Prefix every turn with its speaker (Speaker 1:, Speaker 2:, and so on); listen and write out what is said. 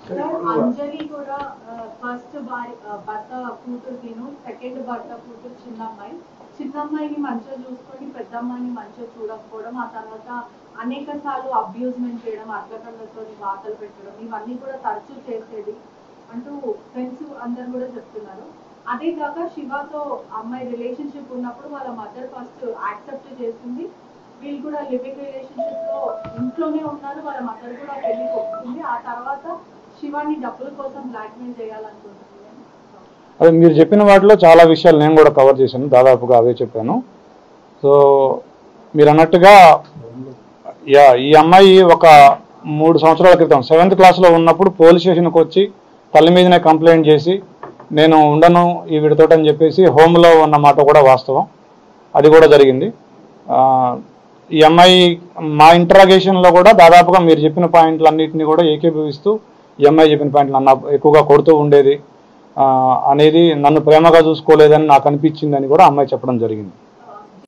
Speaker 1: అంజలి కూడా ఫస్ట్ భర్త కూతురు తిను, సెకండ్ భర్త కూతురు చిన్నమ్మాయిని మంచిగా చూసుకొని పెద్దమ్మాయిని మంచిగా చూడకపోవడం, ఆ తర్వాత అనేక సార్లు అబ్యూజ్మెంట్ చేయడం, అట్లకల్లతో వార్తలు పెట్టడం, ఇవన్నీ కూడా తరచూ చేసేది అంటూ ఫ్రెండ్స్ అందరు కూడా చెప్తున్నారు. అదే కాక శివతో అమ్మాయి రిలేషన్షిప్ ఉన్నప్పుడు వాళ్ళ మదర్ ఫస్ట్ యాక్సెప్ట్ చేసింది, వీళ్ళు కూడా లివింగ్ రిలేషన్షిప్ లో ఇంట్లోనే ఉన్నారు, వాళ్ళ మదర్ కూడా పెళ్లి ఒప్పుకుంది. ఆ తర్వాత శివాని డబ్బుల కోసం బ్లాక్మెయిల్ చేయాలనుకుంటుంది.
Speaker 2: అదే మీరు చెప్పిన వాటిలో చాలా విషయాలు నేను కూడా కవర్ చేశాను, దాదాపుగా అవే చెప్పాను. సో మీరు అన్నట్టుగా ఈ అమ్మాయి ఒక 3 సంవత్సరాల క్రితం 7th క్లాస్లో ఉన్నప్పుడు పోలీస్ స్టేషన్కి వచ్చి తల్లి మీదనే కంప్లైంట్ చేసి నేను ఉండను ఈ వీడితోటి అని చెప్పేసి హోమ్లో ఉన్న మాట కూడా వాస్తవం, అది కూడా జరిగింది. ఈ అమ్మాయి మా ఇంటరాగేషన్లో కూడా దాదాపుగా మీరు చెప్పిన పాయింట్లన్నింటినీ కూడా ఏకీభవిస్తూ ఈ అమ్మాయి చెప్పిన పాయింట్లు నన్ను ఎక్కువగా కొడుతూ ఉండేది అనేది, నన్ను ప్రేమగా చూసుకోలేదని నాకు అనిపించిందని కూడా అమ్మాయి చెప్పడం జరిగింది.